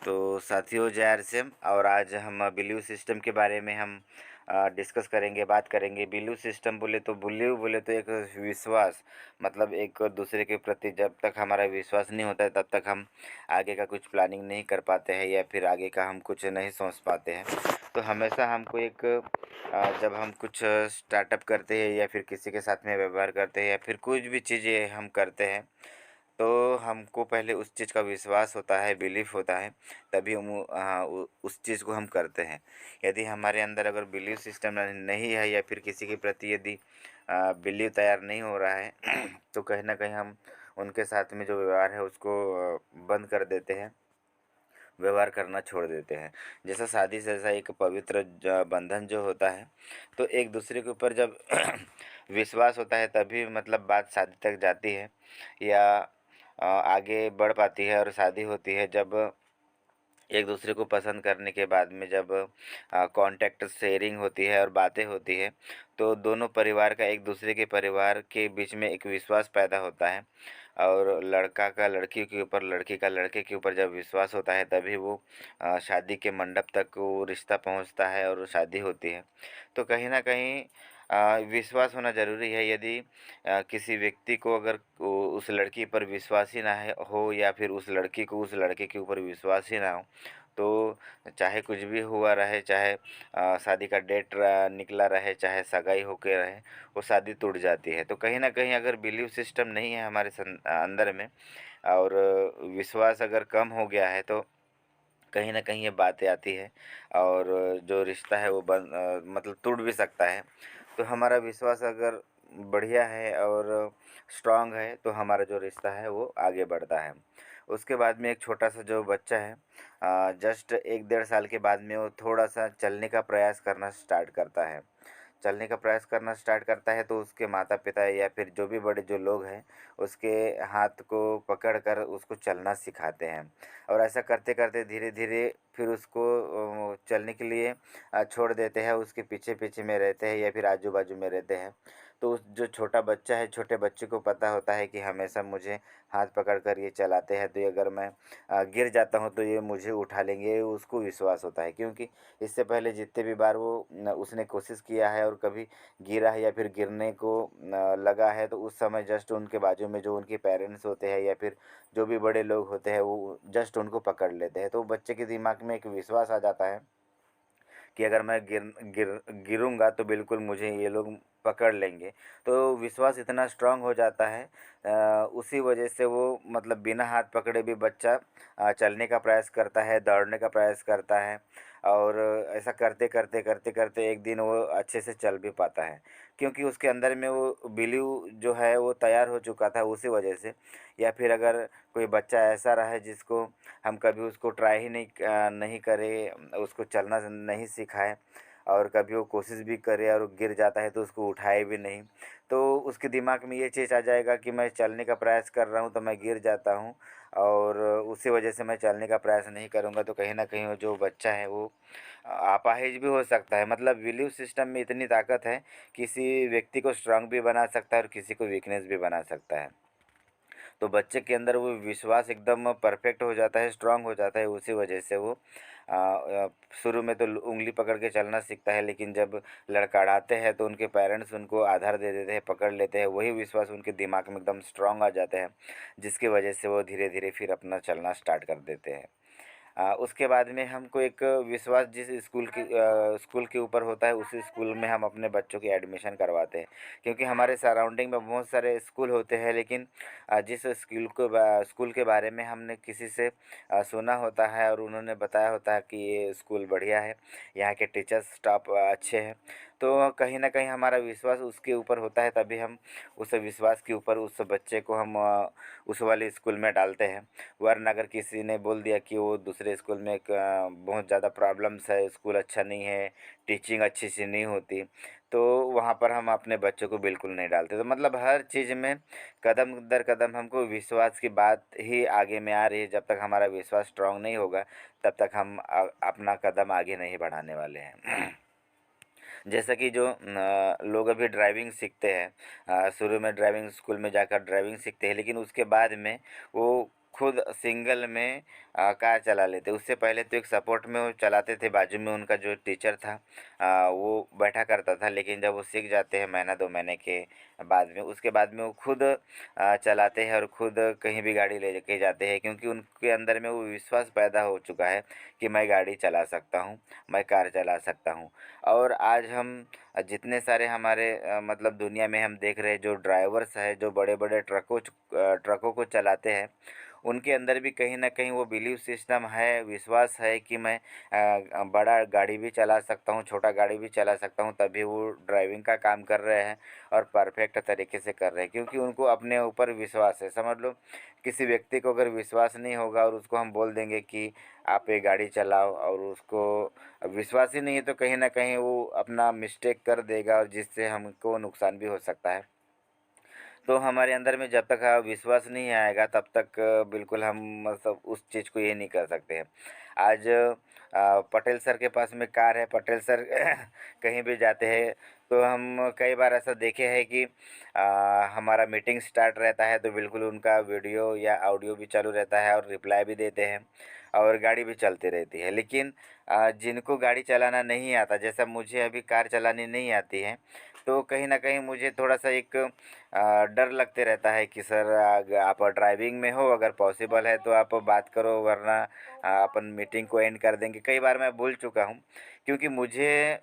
तो साथियों, जय आरसीएम। और आज हम बिलीव सिस्टम के बारे में हम डिस्कस करेंगे, बात करेंगे। बिलीव सिस्टम बोले तो एक विश्वास, मतलब एक दूसरे के प्रति जब तक हमारा विश्वास नहीं होता है तब तक हम आगे का कुछ प्लानिंग नहीं कर पाते हैं या फिर आगे का हम कुछ नहीं सोच पाते हैं। तो हमेशा हमको एक जब हम कुछ स्टार्टअप करते हैं या फिर किसी के साथ में व्यवहार करते हैं या फिर कुछ भी चीज़ें हम करते हैं, तो हमको पहले उस चीज़ का विश्वास होता है, बिलीफ होता है, तभी हम उस चीज़ को हम करते हैं। यदि हमारे अंदर अगर बिलीफ सिस्टम नहीं है या फिर किसी के प्रति यदि बिलीव तैयार नहीं हो रहा है तो कहीं ना कहीं हम उनके साथ में जो व्यवहार है उसको बंद कर देते हैं, व्यवहार करना छोड़ देते हैं। जैसा शादी से जैसा एक पवित्र बंधन जो होता है, तो एक दूसरे के ऊपर जब विश्वास होता है तभी मतलब बात शादी तक जाती है या आगे बढ़ पाती है और शादी होती है। जब एक दूसरे को पसंद करने के बाद में जब कांटेक्ट शेयरिंग होती है और बातें होती है, तो दोनों परिवार का एक दूसरे के परिवार के बीच में एक विश्वास पैदा होता है। और लड़का का लड़की के ऊपर, लड़की का लड़के के ऊपर जब विश्वास होता है तभी वो शादी के मंडप तक वो रिश्ता पहुंचता है और शादी होती है। तो कहीं ना कहीं विश्वास होना ज़रूरी है। यदि किसी व्यक्ति को अगर उस लड़की पर विश्वास ही ना है हो या फिर उस लड़की को उस लड़के के ऊपर विश्वास ही ना हो, तो चाहे कुछ भी हुआ रहे, चाहे शादी का डेट निकला रहे, चाहे सगाई होके रहे, वो शादी टूट जाती है। तो कहीं ना कहीं अगर बिलीव सिस्टम नहीं है हमारे अंदर में और विश्वास अगर कम हो गया है, तो कहीं ना कहीं ये बातें आती है और जो रिश्ता है वो मतलब टूट भी सकता है। तो हमारा विश्वास अगर बढ़िया है और स्ट्रांग है तो हमारा जो रिश्ता है वो आगे बढ़ता है। उसके बाद में एक छोटा सा जो बच्चा है, जस्ट 1 डेढ़ साल के बाद में वो थोड़ा सा चलने का प्रयास करना स्टार्ट करता है। चलने का प्रयास करना स्टार्ट करता है तो उसके माता पिता या फिर जो भी बड़े जो लोग हैं उसके हाथ को पकड़ कर उसको चलना सिखाते हैं। और ऐसा करते करते धीरे धीरे फिर उसको चलने के लिए छोड़ देते हैं, उसके पीछे पीछे में रहते हैं या फिर आजू बाजू में रहते हैं। तो उस जो छोटा बच्चा है, छोटे बच्चे को पता होता है कि हमेशा मुझे हाथ पकड़ कर ये चलाते हैं, तो ये अगर मैं गिर जाता हूँ तो ये मुझे उठा लेंगे, ये उसको विश्वास होता है। क्योंकि इससे पहले जितने भी बार वो उसने कोशिश किया है और कभी गिरा है या फिर गिरने को लगा है, तो उस समय जस्ट उनके बाजू में जो उनके पेरेंट्स होते हैं या फिर जो भी बड़े लोग होते हैं वो जस्ट उनको पकड़ लेते हैं। तो बच्चे के दिमाग में एक विश्वास आ जाता है कि अगर मैं गिरूंगा तो बिल्कुल मुझे ये लोग पकड़ लेंगे। तो विश्वास इतना स्ट्रांग हो जाता है, उसी वजह से वो मतलब बिना हाथ पकड़े भी बच्चा चलने का प्रयास करता है, दौड़ने का प्रयास करता है। और ऐसा करते करते करते करते एक दिन वो अच्छे से चल भी पाता है, क्योंकि उसके अंदर में वो बिलीव जो है वो तैयार हो चुका था उसी वजह से। या फिर अगर कोई बच्चा ऐसा रहा है जिसको हम कभी उसको ट्राई ही नहीं करे, उसको चलना नहीं सिखाए और कभी वो कोशिश भी करे और गिर जाता है तो उसको उठाए भी नहीं, तो उसके दिमाग में ये चीज़ आ जाएगा कि मैं चलने का प्रयास कर रहा हूँ तो मैं गिर जाता हूँ और उसी वजह से मैं चलने का प्रयास नहीं करूँगा। तो कहीं ना कहीं वो जो बच्चा है वो अपाहिज भी हो सकता है। मतलब बिलीव सिस्टम में इतनी ताकत है, किसी व्यक्ति को स्ट्रांग भी बना सकता है और किसी को वीकनेस भी बना सकता है। तो बच्चे के अंदर वो विश्वास एकदम परफेक्ट हो जाता है, स्ट्रांग हो जाता है। उसी वजह से वो शुरू में तो उंगली पकड़ के चलना सीखता है, लेकिन जब लड़खड़ाते हैं तो उनके पेरेंट्स उनको आधार दे देते हैं, पकड़ लेते हैं, वही विश्वास उनके दिमाग में एकदम स्ट्रांग आ जाते हैं, जिसकी वजह से वो धीरे धीरे फिर अपना चलना स्टार्ट कर देते हैं। उसके बाद में हमको एक विश्वास जिस स्कूल के ऊपर होता है उसी स्कूल में हम अपने बच्चों की एडमिशन करवाते हैं। क्योंकि हमारे सराउंडिंग में बहुत सारे स्कूल होते हैं, लेकिन जिस स्कूल के बारे में हमने किसी से सुना होता है और उन्होंने बताया होता है कि ये स्कूल बढ़िया है, यहाँ के टीचर्स स्टाफ अच्छे हैं, तो कहीं ना कहीं हमारा विश्वास उसके ऊपर होता है, तभी हम उस विश्वास के ऊपर उस बच्चे को हम उस वाले स्कूल में डालते हैं। वरना अगर किसी ने बोल दिया कि वो दूसरे स्कूल में एक बहुत ज़्यादा प्रॉब्लम्स है, स्कूल अच्छा नहीं है, टीचिंग अच्छी सी नहीं होती, तो वहाँ पर हम अपने बच्चों को बिल्कुल नहीं डालते। तो मतलब हर चीज़ में कदम दर कदम हमको विश्वास की बात ही आगे में आ रही है। जब तक हमारा विश्वास स्ट्रांग नहीं होगा तब तक हम अपना कदम आगे नहीं बढ़ाने वाले हैं। जैसा कि जो लोग अभी ड्राइविंग सीखते हैं, शुरू में ड्राइविंग स्कूल में जाकर ड्राइविंग सीखते हैं, लेकिन उसके बाद में वो खुद सिंगल में कार चला लेते। उससे पहले तो एक सपोर्ट में वो चलाते थे, बाजू में उनका जो टीचर था वो बैठा करता था, लेकिन जब वो सीख जाते हैं महीना 2 महीने के बाद में, उसके बाद में वो खुद चलाते हैं और खुद कहीं भी गाड़ी ले के जाते हैं, क्योंकि उनके अंदर में वो विश्वास पैदा हो चुका है कि मैं गाड़ी चला सकता हूँ, मैं कार चला सकता हूँ। और आज हम जितने सारे हमारे मतलब दुनिया में हम देख रहे हैं जो ड्राइवर्स है, जो बड़े बड़े ट्रकों को चलाते हैं, उनके अंदर भी कहीं ना कहीं वो बिलीव सिस्टम है, विश्वास है कि मैं बड़ा गाड़ी भी चला सकता हूँ, छोटा गाड़ी भी चला सकता हूँ, तभी वो ड्राइविंग का काम कर रहे हैं और परफेक्ट तरीके से कर रहे हैं, क्योंकि उनको अपने ऊपर विश्वास है। समझ लो, किसी व्यक्ति को अगर विश्वास नहीं होगा और उसको हम बोल देंगे कि आप ये गाड़ी चलाओ, और उसको विश्वास ही नहीं है, तो कहीं ना कहीं वो अपना मिस्टेक कर देगा और जिससे हमको नुकसान भी हो सकता है। तो हमारे अंदर में जब तक विश्वास नहीं आएगा तब तक बिल्कुल हम मतलब उस चीज़ को ये नहीं कर सकते हैं। आज पटेल सर के पास में कार है, पटेल सर कहीं भी जाते हैं तो हम कई बार ऐसा देखे हैं कि हमारा मीटिंग स्टार्ट रहता है तो बिल्कुल उनका वीडियो या ऑडियो भी चालू रहता है और रिप्लाई भी देते हैं और गाड़ी भी चलती रहती है। लेकिन जिनको गाड़ी चलाना नहीं आता, जैसा मुझे अभी कार चलानी नहीं आती है, तो कहीं ना कहीं मुझे थोड़ा सा एक डर लगते रहता है कि सर आप ड्राइविंग में हो, अगर पॉसिबल है तो आप बात करो, वरना अपन मीटिंग को एंड कर देंगे। कई बार मैं भूल चुका हूँ, क्योंकि मुझे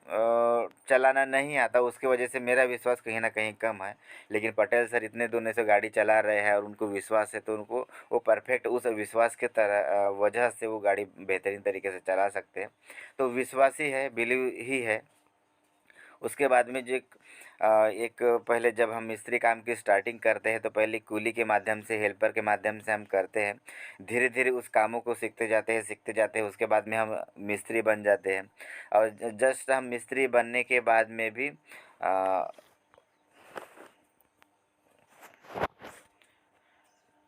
चलाना नहीं आता, उसकी वजह से मेरा विश्वास कहीं ना कहीं कम है। लेकिन पटेल सर इतने दिनों से गाड़ी चला रहे हैं और उनको विश्वास है, तो उनको वो परफेक्ट उस विश्वास के तरह वजह से वो गाड़ी बेहतरीन तरीके से चला सकते हैं। तो विश्वास ही है, बिलीव ही है। उसके बाद में जो एक पहले जब हम मिस्त्री काम की स्टार्टिंग करते हैं तो पहले कूली के माध्यम से, हेल्पर के माध्यम से हम करते हैं। धीरे धीरे उस कामों को सीखते जाते हैं, उसके बाद में हम मिस्त्री बन जाते हैं। और जस्ट हम मिस्त्री बनने के बाद में भी अ,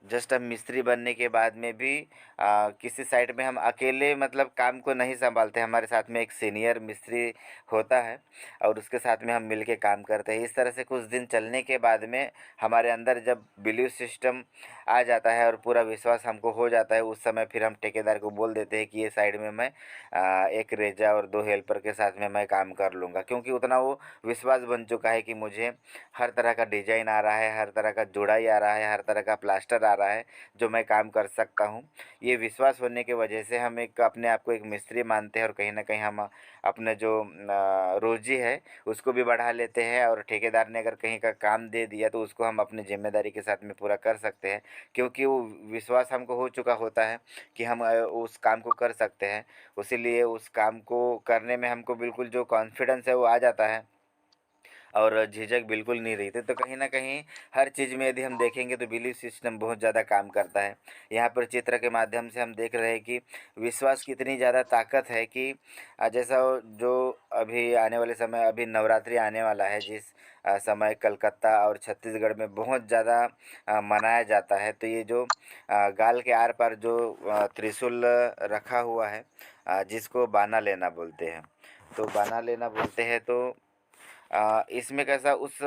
जस्ट हम मिस्त्री बनने के बाद में भी किसी साइड में हम अकेले मतलब काम को नहीं संभालते, हमारे साथ में एक सीनियर मिस्त्री होता है और उसके साथ में हम मिल के काम करते हैं। इस तरह से कुछ दिन चलने के बाद में हमारे अंदर जब बिलीव सिस्टम आ जाता है और पूरा विश्वास हमको हो जाता है, उस समय फिर हम ठेकेदार को बोल देते हैं कि ये साइड में मैं एक रेजा और 2 हेल्पर के साथ में मैं काम कर लूँगा, क्योंकि उतना वो विश्वास बन चुका है कि मुझे हर तरह का डिजाइन आ रहा है, हर तरह का जुड़ाई आ रहा है, हर तरह का प्लास्टर आ रहा है, जो मैं काम कर सकता हूँ। ये विश्वास होने की वजह से हम एक अपने आप को एक मिस्त्री मानते हैं और कहीं न कहीं हम अपने जो रोज़ी है उसको भी बढ़ा लेते हैं, और ठेकेदार ने अगर कहीं का काम दे दिया तो उसको हम अपनी ज़िम्मेदारी के साथ में पूरा कर सकते हैं, क्योंकि वो विश्वास हमको हो चुका होता है कि हम उस काम को कर सकते हैं। इसीलिए उस काम को करने में हमको बिल्कुल जो कॉन्फिडेंस है वो आ जाता है और झिझक बिल्कुल नहीं रही थी। तो कहीं न कहीं हर चीज़ में यदि हम देखेंगे तो बिलीफ सिस्टम बहुत ज़्यादा काम करता है। यहाँ पर चित्र के माध्यम से हम देख रहे हैं कि विश्वास की इतनी ज़्यादा ताकत है कि जैसा जो अभी आने वाले समय, अभी नवरात्रि आने वाला है, जिस समय कलकत्ता और छत्तीसगढ़ में बहुत ज़्यादा मनाया जाता है। तो ये जो गाल के आर पार जो त्रिशूल रखा हुआ है, जिसको बाना लेना बोलते हैं। तो बाना लेना बोलते हैं, तो इसमें कैसा उस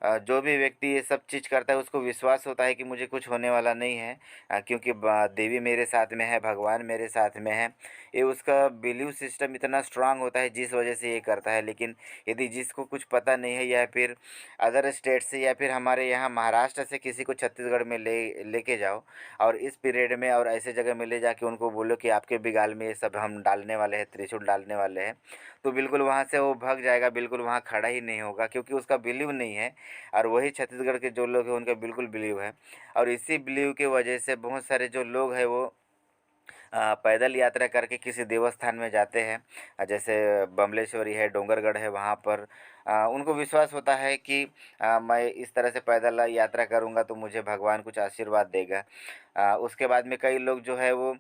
जो भी व्यक्ति ये सब चीज़ करता है उसको विश्वास होता है कि मुझे कुछ होने वाला नहीं है, क्योंकि देवी मेरे साथ में है, भगवान मेरे साथ में है। ये उसका बिलीव सिस्टम इतना स्ट्रांग होता है जिस वजह से ये करता है। लेकिन यदि जिसको कुछ पता नहीं है, या फिर अदर स्टेट से या फिर हमारे यहाँ महाराष्ट्र से किसी को छत्तीसगढ़ में लेके जाओ और इस पीरियड में और ऐसे जगह में ले जाके उनको बोलो कि आपके बिगाल में ये सब हम डालने वाले हैं, त्रिशूल डालने वाले हैं, तो बिल्कुल वहाँ से वो भाग जाएगा, बिल्कुल वहाँ खड़ा ही नहीं होगा, क्योंकि उसका बिलीव नहीं है। और वही छत्तीसगढ़ के जो लोग हैं उनका बिल्कुल बिलीव है। और इसी बिलीव की वजह से बहुत सारे जो लोग हैं वो पैदल यात्रा करके किसी देवस्थान में जाते हैं। जैसे बमलेश्वरी है, डोंगरगढ़ है, वहाँ पर उनको विश्वास होता है कि मैं इस तरह से पैदल यात्रा करूँगा तो मुझे भगवान कुछ आशीर्वाद देगा। उसके बाद में कई लोग जो है वो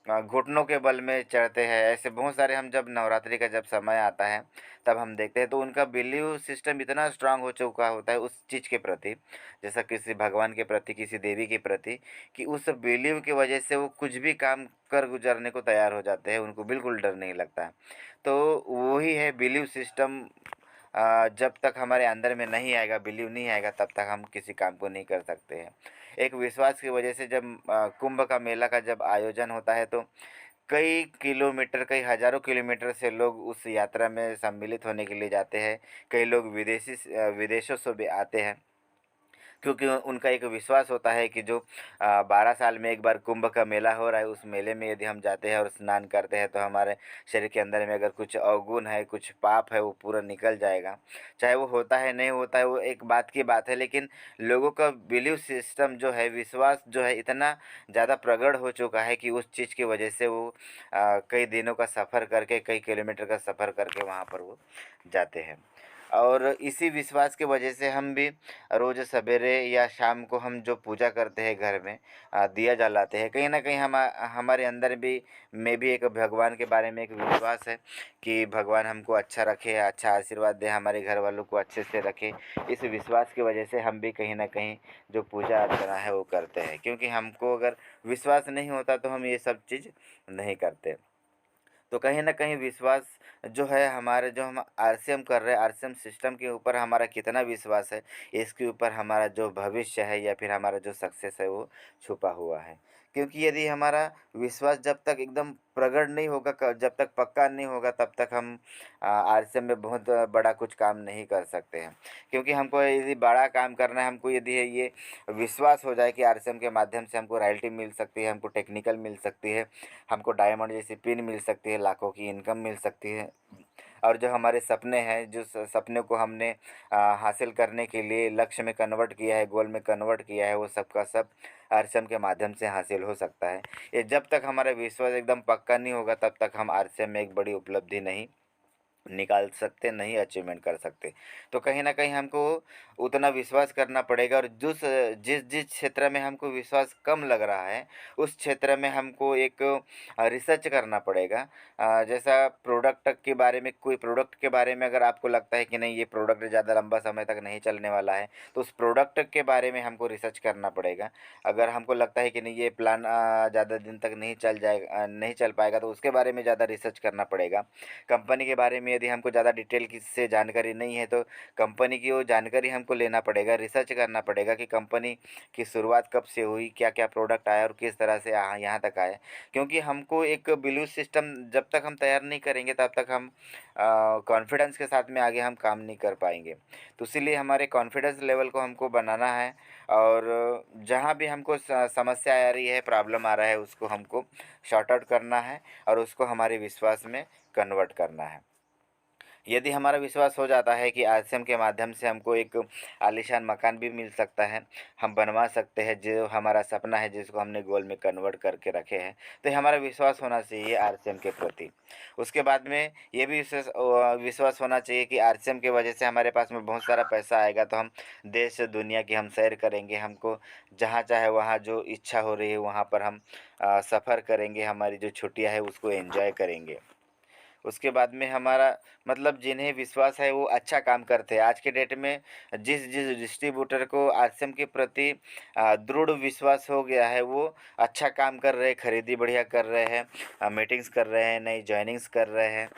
घुटनों के बल में चढ़ते हैं। ऐसे बहुत सारे, हम जब नवरात्रि का जब समय आता है तब हम देखते हैं, तो उनका बिलीव सिस्टम इतना स्ट्रांग हो चुका होता है उस चीज़ के प्रति, जैसा किसी भगवान के प्रति, किसी देवी के प्रति, कि उस बिलीव की वजह से वो कुछ भी काम कर गुजरने को तैयार हो जाते हैं, उनको बिल्कुल डर नहीं लगता है। तो वही है बिलीव सिस्टम। जब तक हमारे अंदर में नहीं आएगा, बिलीव नहीं आएगा, तब तक हम किसी काम को नहीं कर सकते हैं। एक विश्वास की वजह से जब कुंभ का मेला का जब आयोजन होता है तो कई किलोमीटर, कई हज़ारों किलोमीटर से लोग उस यात्रा में सम्मिलित होने के लिए जाते हैं। कई लोग विदेशों से भी आते हैं, क्योंकि उनका एक विश्वास होता है कि जो 12 साल में एक बार कुंभ का मेला हो रहा है, उस मेले में यदि हम जाते हैं और स्नान करते हैं तो हमारे शरीर के अंदर में अगर कुछ अवगुण है, कुछ पाप है, वो पूरा निकल जाएगा। चाहे वो होता है नहीं होता है वो एक बात की बात है, लेकिन लोगों का बिलीव सिस्टम जो है, विश्वास जो है, इतना ज़्यादा प्रगढ़ हो चुका है कि उस चीज़ की वजह से वो कई दिनों का सफ़र करके, कई किलोमीटर का सफ़र करके वहाँ पर वो जाते हैं। और इसी विश्वास की वजह से हम भी रोज़ सवेरे या शाम को हम जो पूजा करते हैं घर में, दिया जलाते हैं, कहीं न कहीं हमारे अंदर भी में भी एक भगवान के बारे में एक विश्वास है कि भगवान हमको अच्छा रखे, अच्छा आशीर्वाद दे, हमारे घर वालों को अच्छे से रखे। इस विश्वास की वजह से हम भी कहीं न कहीं जो पूजा अर्चना है वो करते हैं, क्योंकि हमको अगर विश्वास नहीं होता तो हम ये सब चीज़ नहीं करते। तो कहीं न कहीं विश्वास जो है हमारे, जो हम आरसीएम कर रहे हैं, आरसीएम सिस्टम के ऊपर हमारा कितना विश्वास है, इसके ऊपर हमारा जो भविष्य है या फिर हमारा जो सक्सेस है वो छुपा हुआ है। क्योंकि यदि हमारा विश्वास जब तक एकदम प्रकट नहीं होगा, जब तक पक्का नहीं होगा, तब तक हम आरसीएम में बहुत बड़ा कुछ काम नहीं कर सकते हैं। क्योंकि हमको यदि बड़ा काम करना है, हमको यदि ये विश्वास हो जाए कि आरसीएम के माध्यम से हमको रॉयल्टी मिल सकती है, हमको टेक्निकल मिल सकती है, हमको डायमंड जैसी पिन मिल सकती है, लाखों की इनकम मिल सकती है, और जो हमारे सपने हैं, जो सपने को हमने हासिल करने के लिए लक्ष्य में कन्वर्ट किया है, गोल में कन्वर्ट किया है, वो सब का सब आरसीएम के माध्यम से हासिल हो सकता है। ये जब तक हमारा विश्वास एकदम पक्का नहीं होगा, तब तक हम आरसीएम में एक बड़ी उपलब्धि नहीं निकाल सकते, नहीं अचीवमेंट कर सकते। तो कहीं न कहीं हमको उतना विश्वास करना पड़ेगा, और जिस जिस क्षेत्र में हमको विश्वास कम लग रहा है, उस क्षेत्र में हमको एक रिसर्च करना पड़ेगा। जैसा प्रोडक्ट के बारे में, कोई प्रोडक्ट के बारे में अगर आपको लगता है कि नहीं ये प्रोडक्ट ज़्यादा लंबा समय तक नहीं चलने वाला है, तो उस प्रोडक्ट के बारे में हमको रिसर्च करना पड़ेगा। अगर हमको लगता है कि नहीं ये प्लान ज़्यादा दिन तक नहीं चल पाएगा, तो उसके बारे में ज़्यादा रिसर्च करना पड़ेगा। कंपनी के बारे में यदि हमको ज़्यादा डिटेल की से जानकारी नहीं है, तो कंपनी की वो जानकारी हमको लेना पड़ेगा, रिसर्च करना पड़ेगा कि कंपनी की शुरुआत कब से हुई, क्या क्या प्रोडक्ट आया और किस तरह से यहाँ तक आया। क्योंकि हमको एक बिलीव सिस्टम जब तक हम तैयार नहीं करेंगे, तब तक हम कॉन्फिडेंस के साथ में आगे हम काम नहीं कर पाएंगे। तो इसीलिए हमारे कॉन्फिडेंस लेवल को हमको बनाना है, और जहाँ भी हमको समस्या आ रही है, प्रॉब्लम आ रहा है, उसको हमको शॉर्ट आउट करना है और उसको हमारे विश्वास में कन्वर्ट करना है। यदि हमारा विश्वास हो जाता है कि आरसीएम के माध्यम से हमको एक आलीशान मकान भी मिल सकता है, हम बनवा सकते हैं जो हमारा सपना है, जिसको हमने गोल में कन्वर्ट करके रखे हैं, तो ये हमारा विश्वास होना चाहिए आरसीएम के प्रति। उसके बाद में ये भी विश्वास होना चाहिए कि आरसीएम की वजह से हमारे पास में बहुत सारा पैसा आएगा, तो हम देश दुनिया की हम सैर करेंगे, हमको जहाँ चाहे वहाँ जो इच्छा हो रही है वहाँ पर हम सफ़र करेंगे, हमारी जो छुट्टियाँ है उसको एंजॉय करेंगे। उसके बाद में हमारा मतलब जिन्हें विश्वास है वो अच्छा काम करते हैं। आज के डेट में जिस जिस डिस्ट्रीब्यूटर को आरसीएम के प्रति दृढ़ विश्वास हो गया है, वो अच्छा काम कर रहे हैं, खरीदी बढ़िया कर रहे हैं, मीटिंग्स कर रहे हैं, नई जॉइनिंग्स कर रहे हैं।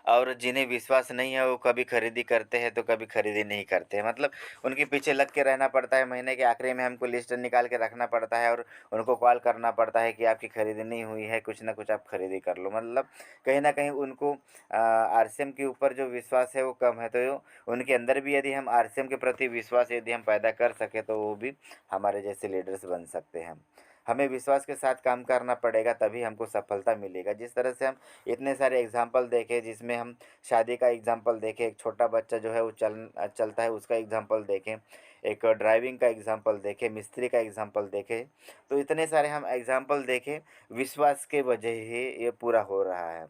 और जिन्हें विश्वास नहीं है वो कभी खरीदी करते हैं तो कभी खरीदी नहीं करते हैं, मतलब उनके पीछे लग के रहना पड़ता है। महीने के आखिरी में हमको लिस्ट निकाल के रखना पड़ता है और उनको कॉल करना पड़ता है कि आपकी खरीदी नहीं हुई है, कुछ ना कुछ आप खरीदी कर लो। मतलब कहीं ना कहीं उनको आरसीएम के ऊपर जो विश्वास है वो कम है। तो उनके अंदर भी यदि हम आरसीएम के प्रति विश्वास यदि हम पैदा कर सके, तो वो भी हमारे जैसे लीडर्स बन सकते हैं। हमें विश्वास के साथ काम करना पड़ेगा, तभी हमको सफलता मिलेगा। जिस तरह से हम इतने सारे एग्जाम्पल देखे, जिसमें हम शादी का एग्जाम्पल देखें, एक छोटा बच्चा जो है वो चलता है उसका एग्जाम्पल देखें, एक ड्राइविंग का एग्जाम्पल देखें, मिस्त्री का एग्जाम्पल देखें, तो इतने सारे हम एग्जाम्पल देखें, विश्वास के वजह ही ये पूरा हो रहा है।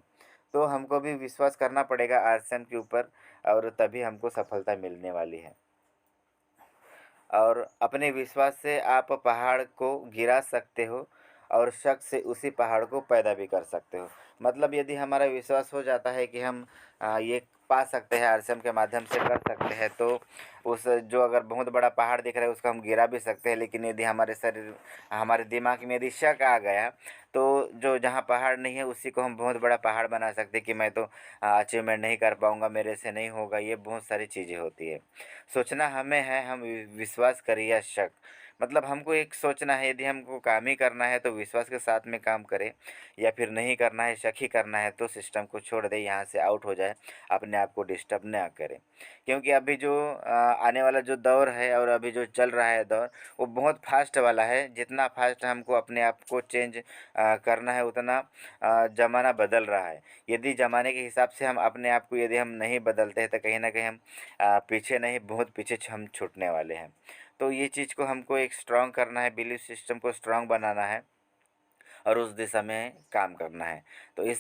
तो हमको भी विश्वास करना पड़ेगा आरसीएम के ऊपर, और तभी हमको सफलता मिलने वाली है। और अपने विश्वास से आप पहाड़ को गिरा सकते हो, और शक से उसी पहाड़ को पैदा भी कर सकते हो। मतलब यदि हमारा विश्वास हो जाता है कि हम ये पा सकते हैं, आरसीएम के माध्यम से कर सकते हैं, तो उस जो अगर बहुत बड़ा पहाड़ दिख रहा है उसको हम गिरा भी सकते हैं। लेकिन यदि हमारे शरीर, हमारे दिमाग में यदि शक आ गया, तो जो जहाँ पहाड़ नहीं है उसी को हम बहुत बड़ा पहाड़ बना सकते हैं कि मैं तो अचीवमेंट नहीं कर पाऊँगा, मेरे से नहीं होगा। ये बहुत सारी चीज़ें होती है। सोचना हमें है, हम विश्वास करें या शक, मतलब हमको एक सोचना है, यदि हमको काम ही करना है तो विश्वास के साथ में काम करें, या फिर नहीं करना है, शक ही करना है तो सिस्टम को छोड़ दें, यहाँ से आउट हो जाए, अपने आप को डिस्टर्ब ना करें। क्योंकि अभी जो आने वाला जो दौर है और अभी जो चल रहा है दौर, वो बहुत फास्ट वाला है। जितना फास्ट हमको अपने आप को चेंज करना है, उतना ज़माना बदल रहा है। यदि ज़माने के हिसाब से हम अपने आप को यदि हम नहीं बदलते हैं तो कहीं न कहीं हम पीछे नहीं, बहुत पीछे हम छूटने वाले हैं। तो ये चीज़ को हमको एक स्ट्रॉन्ग करना है, बिलीफ सिस्टम को स्ट्रॉन्ग बनाना है और उस दिशा में काम करना है। तो इस